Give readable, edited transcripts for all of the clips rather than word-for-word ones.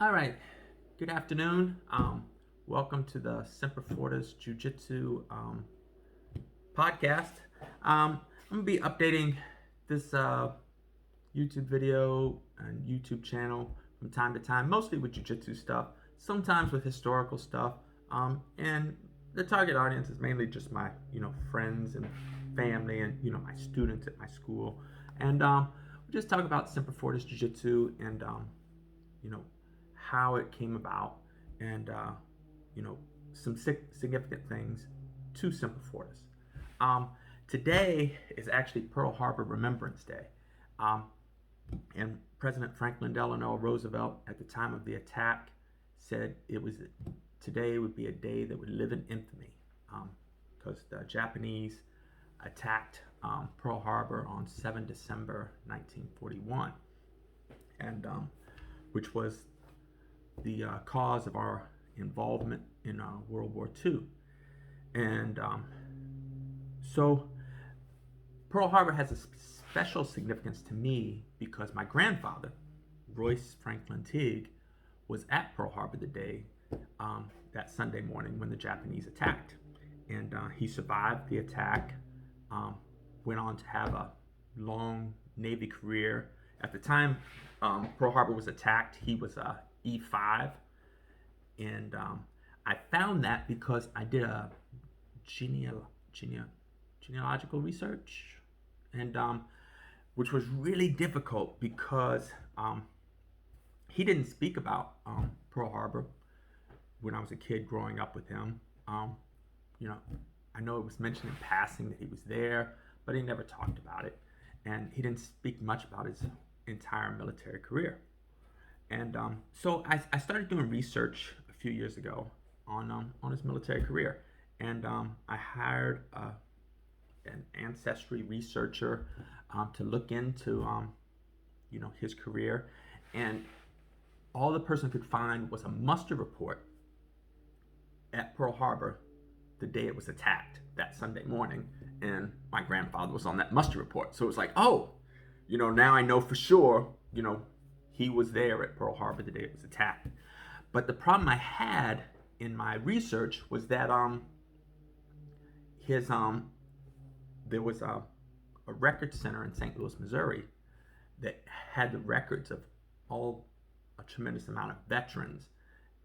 All right. Good afternoon. Welcome to the Semper Fortis Jiu-Jitsu podcast. I'm gonna be updating this YouTube video and YouTube channel from time to time, mostly with jiu-jitsu stuff, sometimes with historical stuff. And the target audience is mainly just my, friends and family and, my students at my school. And we just talk about Semper Fortis Jiu-Jitsu and, you know, how it came about and, some significant things to Semper Fortis. Today is actually Pearl Harbor Remembrance Day. And President Franklin Delano Roosevelt, at the time of the attack, said today would be a day that would live in infamy, because the Japanese attacked Pearl Harbor on 7 December 1941, and which was the cause of our involvement in World War II. And so Pearl Harbor has a special significance to me because my grandfather, Royce Franklin Teague, was at Pearl Harbor the day, that Sunday morning when the Japanese attacked. And he survived the attack, went on to have a long Navy career. At the time Pearl Harbor was attacked, he was a E5. And I found that because I did a genealogical research, and which was really difficult because he didn't speak about Pearl Harbor when I was a kid growing up with him. I know it was mentioned in passing that he was there, but he never talked about it, and he didn't speak much about his entire military career. And so I started doing research a few years ago on his military career, and I hired an ancestry researcher to look into his career, and all the person could find was a muster report at Pearl Harbor the day it was attacked, that Sunday morning, and my grandfather was on that muster report. So it was like, oh, now I know for sure, he was there at Pearl Harbor the day it was attacked. But the problem I had in my research was that there was a record center in St. Louis, Missouri, that had the records of a tremendous amount of veterans,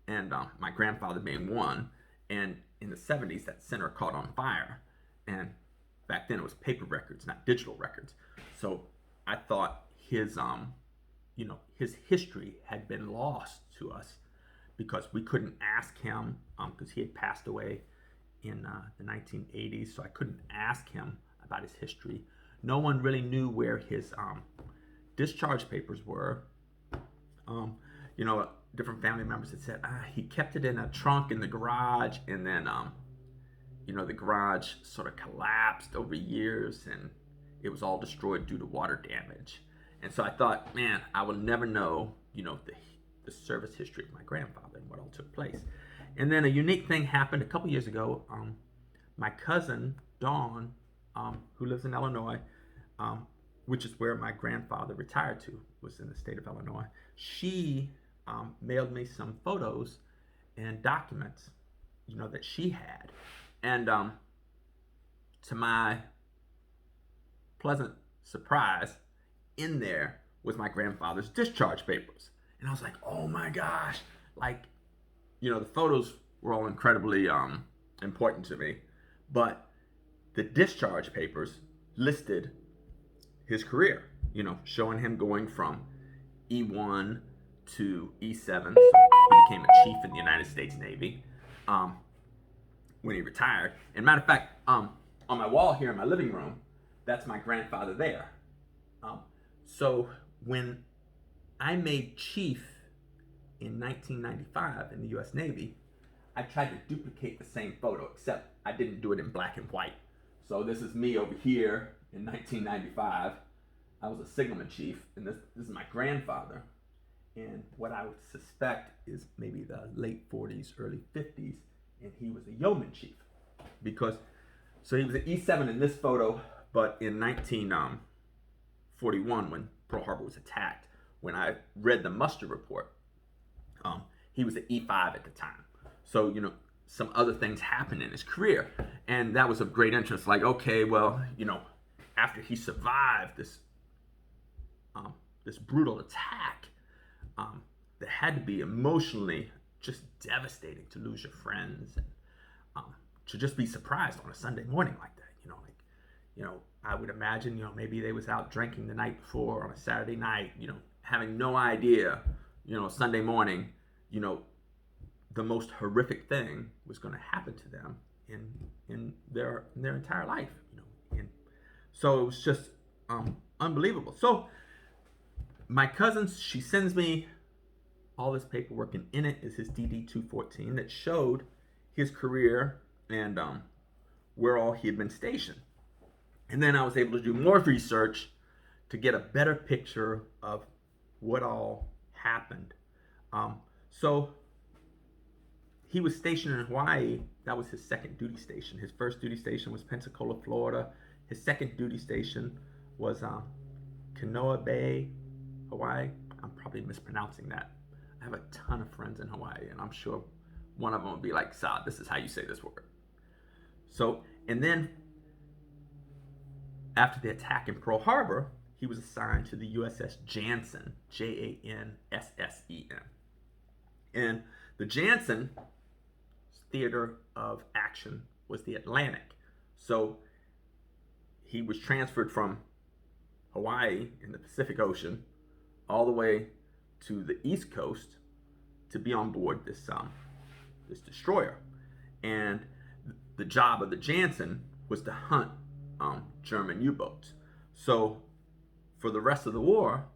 and my grandfather being one. And in the 70s, that center caught on fire, and back then it was paper records, not digital records. So I thought his history had been lost to us because we couldn't ask him, because he had passed away in the 1980s. So I couldn't ask him about his history. No one really knew where his discharge papers were. Different family members had said he kept it in a trunk in the garage, and then the garage sort of collapsed over years, and it was all destroyed due to water damage. And so I thought, man, I will never know, the service history of my grandfather and what all took place. And then a unique thing happened a couple years ago. My cousin Dawn, who lives in Illinois, which is where my grandfather retired to, was in the state of Illinois. She mailed me some photos and documents, that she had. And to my pleasant surprise, in there was my grandfather's discharge papers. And I was like, oh my gosh, the photos were all incredibly important to me, but the discharge papers listed his career, showing him going from E1 to E7. So he became a chief in the United States Navy when he retired. And matter of fact, on my wall here in my living room, that's my grandfather there. So when I made chief in 1995 in the U.S. Navy, I tried to duplicate the same photo, except I didn't do it in black and white. So this is me over here in 1995. I was a signalman chief, and this is my grandfather. And what I would suspect is maybe the late 40s, early 50s, and he was a yeoman chief. So he was an E7 in this photo, but in 1941, when Pearl Harbor was attacked, when I read the muster report, Um, he was at E5 at the time. So, some other things happened in his career. And that was of great interest. Like, okay, well, after he survived this brutal attack, that had to be emotionally just devastating to lose your friends and to just be surprised on a Sunday morning like that. I would imagine, maybe they was out drinking the night before on a Saturday night, having no idea, Sunday morning, the most horrific thing was going to happen to them in their entire life, and so it was just unbelievable. So my cousin, she sends me all this paperwork, and in it is his DD-214 that showed his career and where all he had been stationed. And then I was able to do more research to get a better picture of what all happened. So he was stationed in Hawaii. That was his second duty station. His first duty station was Pensacola, Florida. His second duty station was Kanoa Bay, Hawaii. I'm probably mispronouncing that. I have a ton of friends in Hawaii, and I'm sure one of them will be like, Saad, this is how you say this word. So, and then after the attack in Pearl Harbor, he was assigned to the USS Janssen, Janssen. And the Janssen theater of action was the Atlantic. So he was transferred from Hawaii in the Pacific Ocean all the way to the East Coast to be on board this destroyer. And the job of the Janssen was to hunt German U-boats. So for the rest of the war,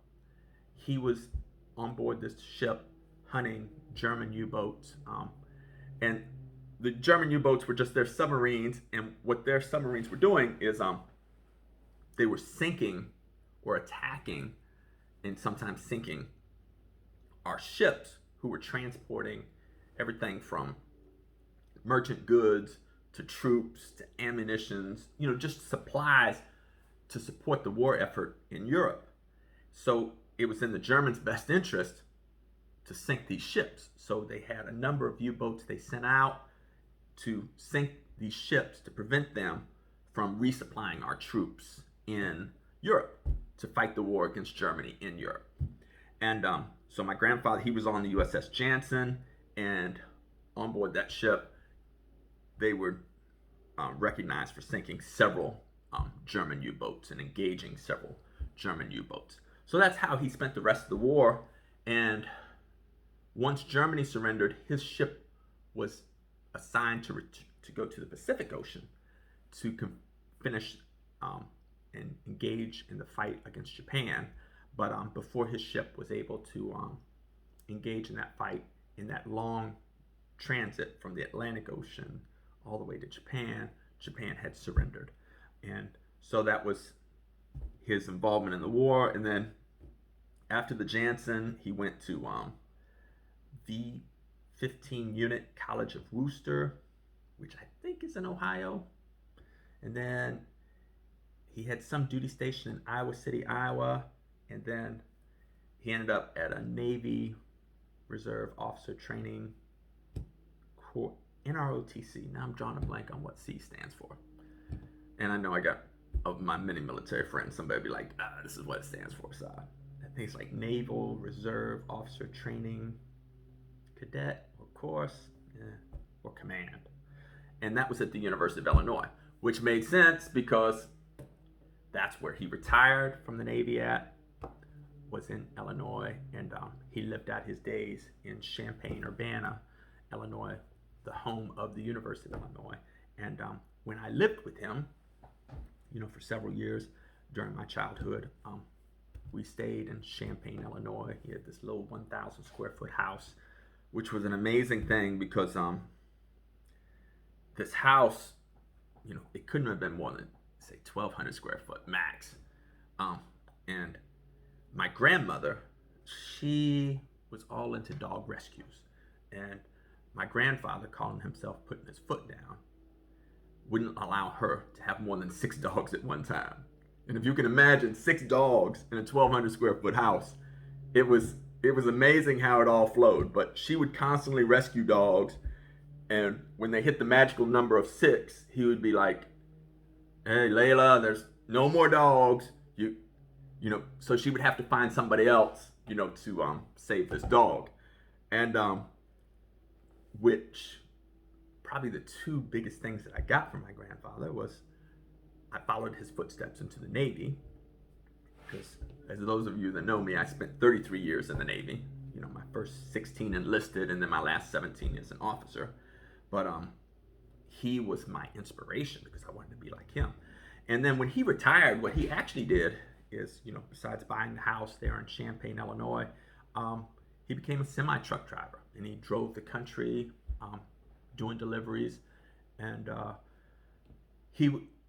he was on board this ship hunting German U-boats. And the German U-boats were just their submarines, and what their submarines were doing is they were sinking or attacking and sometimes sinking our ships who were transporting everything from merchant goods to troops to ammunitions, just supplies to support the war effort in Europe. So it was in the Germans' best interest to sink these ships. So they had a number of U-boats they sent out to sink these ships to prevent them from resupplying our troops in Europe to fight the war against Germany in Europe. And so my grandfather, he was on the USS Janssen, and on board that ship, they were recognized for sinking several German U-boats and engaging several German U-boats. So that's how he spent the rest of the war. And once Germany surrendered, his ship was assigned to go to the Pacific Ocean to finish and engage in the fight against Japan. But before his ship was able to engage in that fight, in that long transit from the Atlantic Ocean all the way to Japan, Japan had surrendered. And so that was his involvement in the war. And then after the Janssen, he went to the 15 Unit College of Wooster, which I think is in Ohio. And then he had some duty station in Iowa City, Iowa. And then he ended up at a Navy Reserve Officer Training Corps, NROTC. Now I'm drawing a blank on what C stands for. And I know I got, of my many military friends, somebody be like, this is what it stands for. So I think it's like Naval Reserve Officer Training Cadet or Course or Command. And that was at the University of Illinois, which made sense because that's where he retired from the Navy at, was in Illinois. And he lived out his days in Champaign-Urbana, Illinois, the home of the University of Illinois. And when I lived with him, for several years during my childhood, we stayed in Champaign, Illinois. He had this little 1,000 square foot house, which was an amazing thing because this house, it couldn't have been more than, say, 1,200 square foot max. And my grandmother, she was all into dog rescues. And my grandfather, calling himself putting his foot down, wouldn't allow her to have more than 6 dogs at one time. And if you can imagine 6 dogs in a 1,200 square foot house, it was it was amazing how it all flowed. But she would constantly rescue dogs, and when they hit the magical number of 6, he would be like, "Hey, Layla, there's no more dogs. So she would have to find somebody else, to save this dog." And which probably the two biggest things that I got from my grandfather was I followed his footsteps into the Navy, because as those of you that know me, I spent 33 years in the Navy. My first 16 enlisted, and then my last 17 as an officer. But he was my inspiration because I wanted to be like him. And then when he retired, what he actually did is, besides buying the house there in Champaign, Illinois, he became a semi-truck driver, and he drove the country doing deliveries. And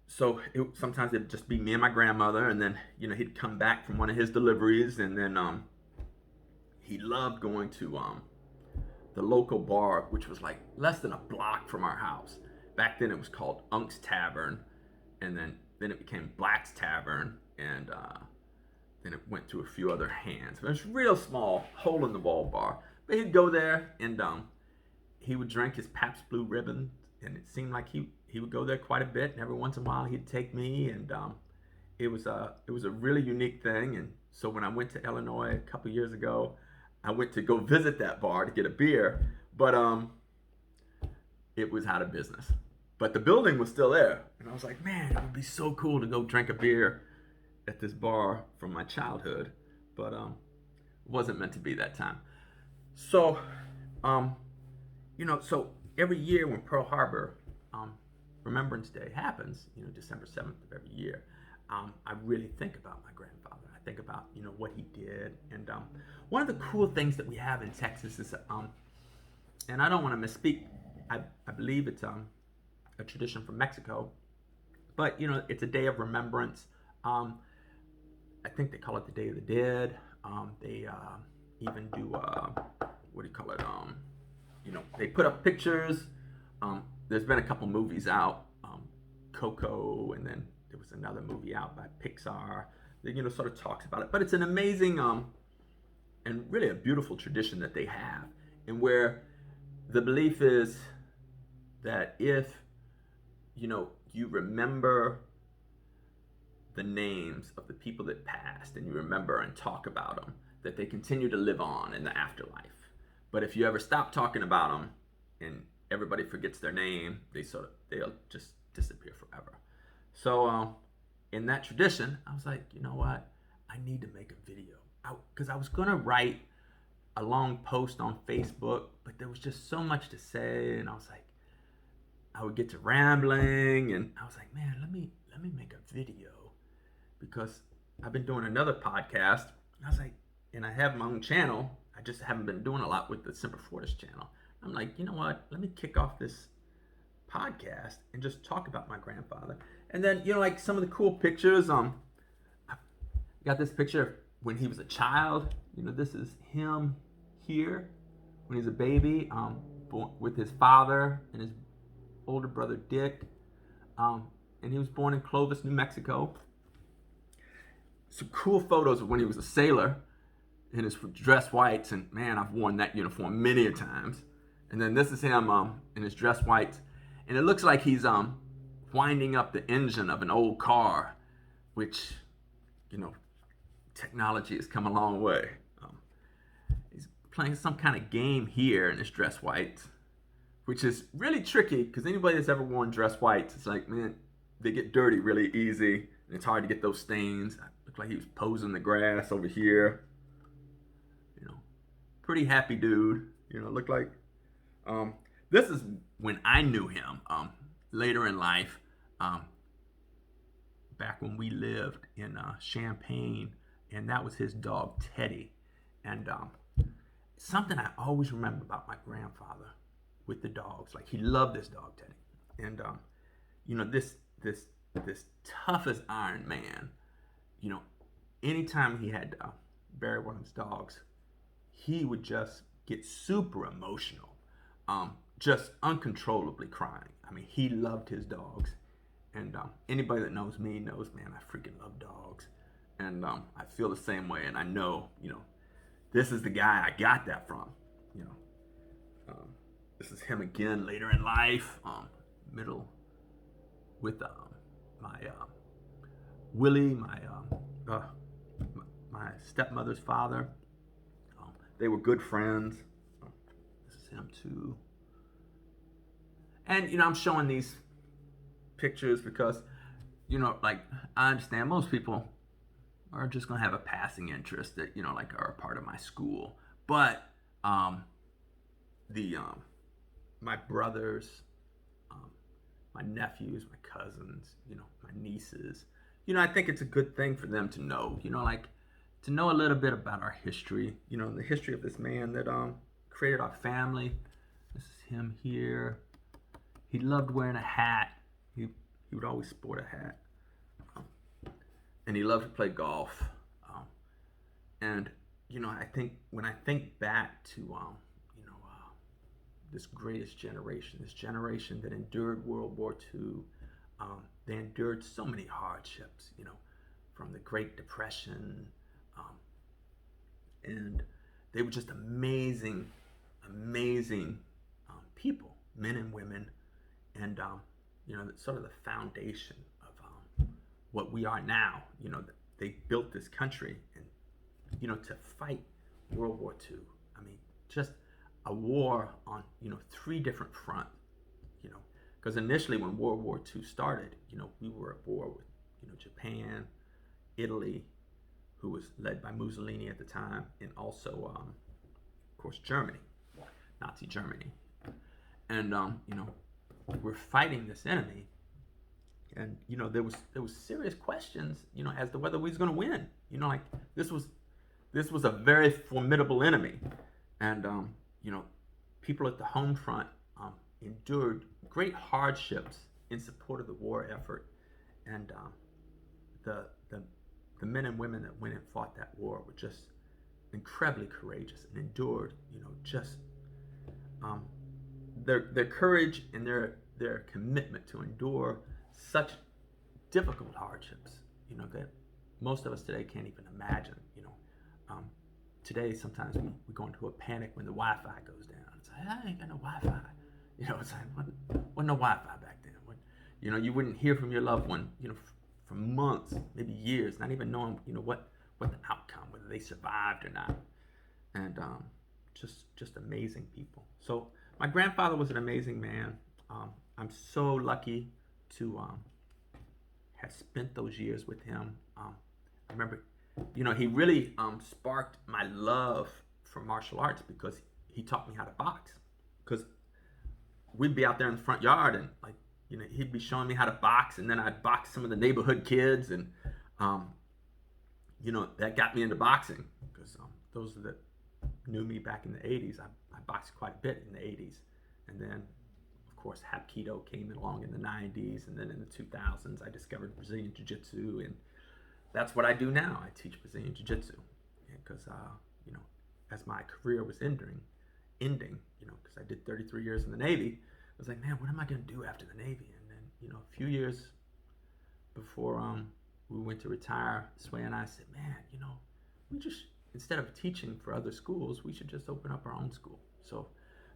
sometimes it'd just be me and my grandmother, and then he'd come back from one of his deliveries, and then he loved going to the local bar, which was like less than a block from our house. Back then it was called Unc's Tavern, and then it became Black's Tavern, and then it went to a few other hands. But it was a real small, hole-in-the-wall bar. But he'd go there, and he would drink his Pabst Blue Ribbon, and it seemed like he would go there quite a bit, and every once in a while he'd take me, and it was a really unique thing. And so when I went to Illinois a couple years ago, I went to go visit that bar to get a beer, but it was out of business. But the building was still there, and I was like, man, it would be so cool to go drink a beer at this bar from my childhood, but it wasn't meant to be that time. So, so every year when Pearl Harbor Remembrance Day happens, December 7th of every year, I really think about my grandfather. I think about, what he did. And one of the cool things that we have in Texas is, and I don't want to misspeak, I believe it's a tradition from Mexico, but, it's a day of remembrance. I think they call it the Day of the Dead. They even do, what do you call it? They put up pictures. There's been a couple movies out, Coco, and then there was another movie out by Pixar that sort of talks about it. But it's an amazing and really a beautiful tradition that they have, and where the belief is that if you remember the names of the people that passed, and you remember and talk about them, that they continue to live on in the afterlife. But if you ever stop talking about them and everybody forgets their name, they'll just disappear forever. So in that tradition, I was like, you know what? I need to make a video. Because I was going to write a long post on Facebook, but there was just so much to say, and I was like, I would get to rambling, and I was like, man, let me make a video, because I've been doing another podcast. I was like, and I have my own channel. I just haven't been doing a lot with the Semper Fortis channel. I'm like, you know what? Let me kick off this podcast and just talk about my grandfather. And then, like some of the cool pictures. I got this picture of when he was a child. This is him here when he's a baby, born with his father and his older brother Dick. And he was born in Clovis, New Mexico. Some cool photos of when he was a sailor in his dress whites, and man, I've worn that uniform many a times. And then this is him in his dress whites, and it looks like he's winding up the engine of an old car, which technology has come a long way. He's playing some kind of game here in his dress whites, which is really tricky, because anybody that's ever worn dress whites, it's like, man, they get dirty really easy, and it's hard to get those stains. Looked like he was posing the grass over here. Pretty happy dude. Looked like. This is when I knew him. Later in life, back when we lived in Champaign, and that was his dog Teddy. And something I always remember about my grandfather with the dogs, like he loved this dog Teddy, and this tough as iron man. Anytime he had to bury one of his dogs, he would just get super emotional, just uncontrollably crying. I mean, he loved his dogs, and anybody that knows me knows, man, I freaking love dogs, and I feel the same way. And I know, this is the guy I got that from. You know, this is him again later in life, middle with my Willie, my stepmother's father. They were good friends. This is him too. And I'm showing these pictures because like I understand most people are just gonna have a passing interest that like are a part of my school, but the my brothers, my nephews, my cousins, my nieces, I think it's a good thing for them to know, like to know a little bit about our history, the history of this man that created our family. This is him here. He loved wearing a hat. He would always sport a hat. And he loved to play golf. And I think when I think back to this greatest generation, this generation that endured World War II, they endured so many hardships, from the Great Depression, and they were just amazing people, men and women, and sort of the foundation of what we are now. They built this country, and to fight World War II. I mean, just a war on 3 different fronts. Because initially when World War II started, we were at war with Japan, Italy, who was led by Mussolini at the time, and also of course Germany, Nazi Germany, and we're fighting this enemy, and there was serious questions as to whether we was going to win. Like this was a very formidable enemy, and people at the home front endured great hardships in support of the war effort, and the men and women that went and fought that war were just incredibly courageous and endured just their courage and their commitment to endure such difficult hardships that most of us today can't even imagine. Today sometimes we go into a panic when the Wi-Fi goes down. It's like, I ain't got no Wi-Fi. It's like, wasn't no Wi-Fi back then. You wouldn't hear from your loved one for months, maybe years, not even knowing what the outcome, whether they survived or not. And just amazing people. So my grandfather was an amazing man. I'm so lucky to have spent those years with him. I remember, he really sparked my love for martial arts because he taught me how to box. Because we'd be out there in the front yard and he'd be showing me how to box, and then I'd box some of the neighborhood kids, and that got me into boxing because those that knew me back in the 80s, I boxed quite a bit in the 80s, and then of course Hapkido came along in the 90s, and then in the 2000s I discovered Brazilian Jiu-Jitsu, and that's what I do now. I teach Brazilian Jiu-Jitsu because as my career was ending, because I did 33 years in the Navy, I was like, man, what am I going to do after the Navy? And then a few years before we went to retire, Sway and I said, man, we just, instead of teaching for other schools, we should just open up our own school. So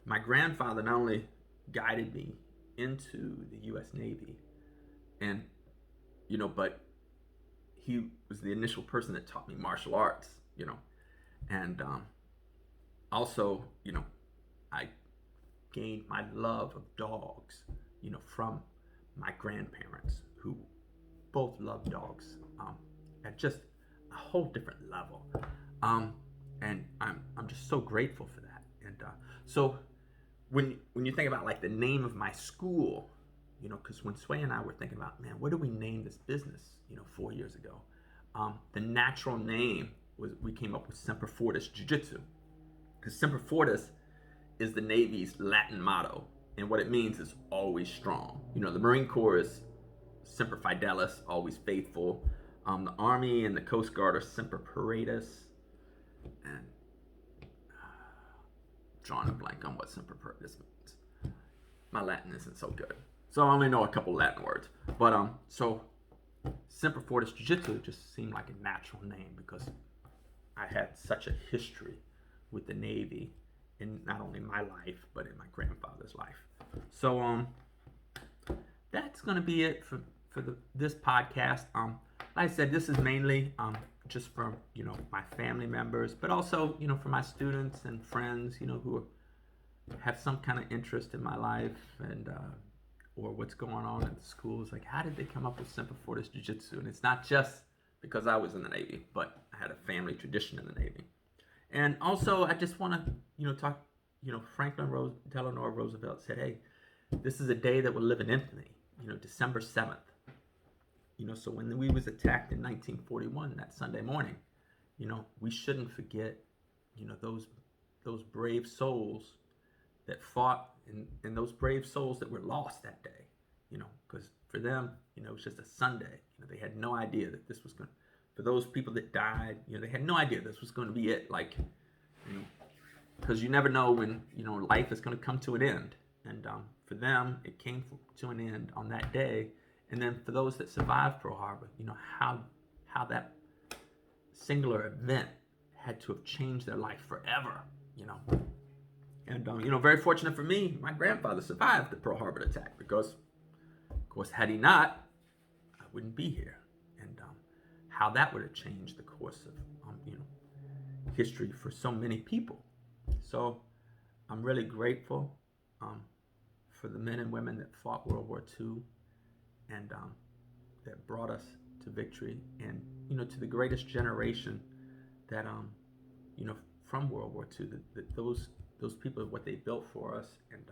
my grandfather not only guided me into the U.S. Navy, and but he was the initial person that taught me martial arts, and also, I gained my love of dogs, from my grandparents, who both loved dogs at just a whole different level, and I'm just so grateful for that. And so when you think about like the name of my school, because when Sway and I were thinking about, man, what do we name this business, 4 years ago, the natural name was, we came up with Semper Fortis Jiu-Jitsu, because Semper Fortis is the Navy's Latin motto, and what it means is always strong. The Marine Corps is Semper Fidelis, always faithful. The Army and the Coast Guard are Semper Paratus, and drawing a blank on what Semper Paratus means. My Latin isn't so good, so I only know a couple Latin words. But so Semper Fortis Jiu-Jitsu just seemed like a natural name because I had such a history with the Navy in not only my life but in my grandfather's life. So that's gonna be it for this podcast. Like I said, this is mainly just for my family members, but also for my students and friends who have some kind of interest in my life and or what's going on at the schools. Like, how did they come up with Semper Fortis Jiu-Jitsu? And it's not just because I was in the Navy, but I had a family tradition in the Navy. And also, I just want to talk. Franklin Delano Roosevelt said, "Hey, this is a day that will live in infamy." December 7th. So when we was attacked in 1941, that Sunday morning, we shouldn't forget, those brave souls that fought and those brave souls that were lost that day, because for them, it was just a Sunday. They had no idea that this was going to, for those people that died, they had no idea this was going to be it. Like, because you never know when, life is going to come to an end. And for them, it came to an end on that day. And then for those that survived Pearl Harbor, how that singular event had to have changed their life forever, And, very fortunate for me, my grandfather survived the Pearl Harbor attack because, of course, had he not, I wouldn't be here. And how that would have changed the course of, history for so many people. So I'm really grateful for the men and women that fought World War II and that brought us to victory and, to the greatest generation that, from World War II, that those people, what they built for us and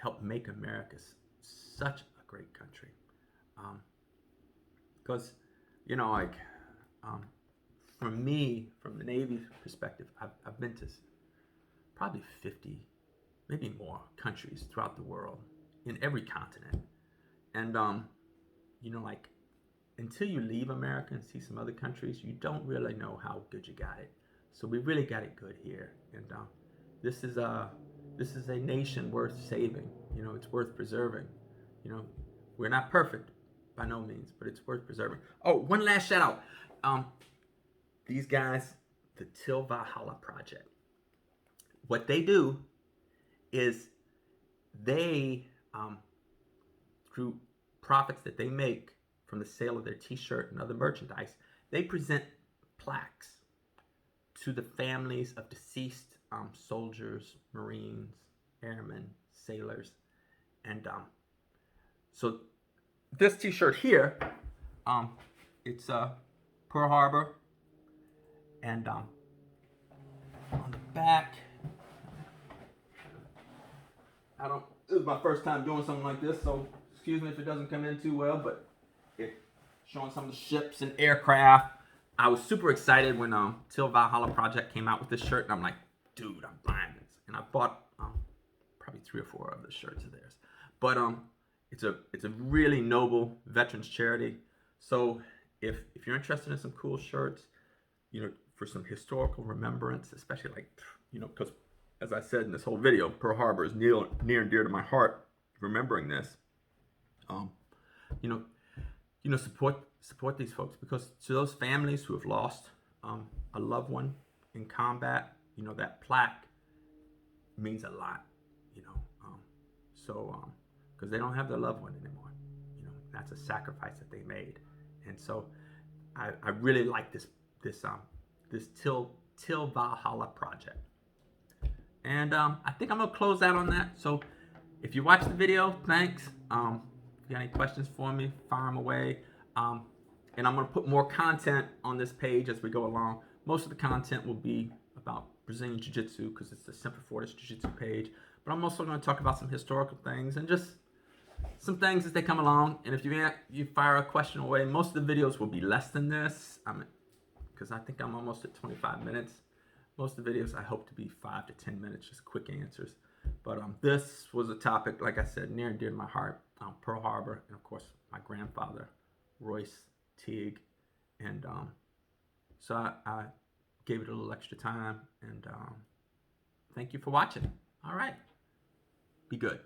helped make America such a great country. Because, from me, from the Navy's perspective, I've been to probably 50, maybe more countries throughout the world, in every continent. And, until you leave America and see some other countries, you don't really know how good you got it. So we really got it good here. And this is a nation worth saving. It's worth preserving. We're not perfect by no means, but it's worth preserving. Oh, one last shout out. These guys, the Till Valhalla Project. What they do is they, through profits that they make from the sale of their t-shirt and other merchandise, they present plaques to the families of deceased soldiers, Marines, airmen, sailors. And so this t-shirt here, it's Pearl Harbor. And on the back, this is my first time doing something like this, so excuse me if it doesn't come in too well, but it's showing some of the ships and aircraft. I was super excited when Till Valhalla Project came out with this shirt, and I'm like, dude, I'm buying this. And I bought probably 3 or 4 of the shirts of theirs. But it's a really noble veterans charity. So if you're interested in some cool shirts, for some historical remembrance, especially because as I said in this whole video, Pearl Harbor is near and dear to my heart. Remembering this, support these folks, because to those families who have lost a loved one in combat, that plaque means a lot, because they don't have their loved one anymore. That's a sacrifice that they made, and so I really like this Till Valhalla Project. And I think I'm gonna close out on that. So if you watched the video, thanks. If you got any questions for me, fire them away. And I'm gonna put more content on this page as we go along. Most of the content will be about Brazilian Jiu-Jitsu because it's the Semper Fortis Jiu-Jitsu page. But I'm also gonna talk about some historical things and just some things as they come along. And if you fire a question away, most of the videos will be less than this. Because I think I'm almost at 25 minutes. Most of the videos I hope to be 5 to 10 minutes, just quick answers. But this was a topic, like I said, near and dear to my heart. Pearl Harbor, and of course my grandfather, Royce Teague. And so I gave it a little extra time. And thank you for watching. All right. Be good.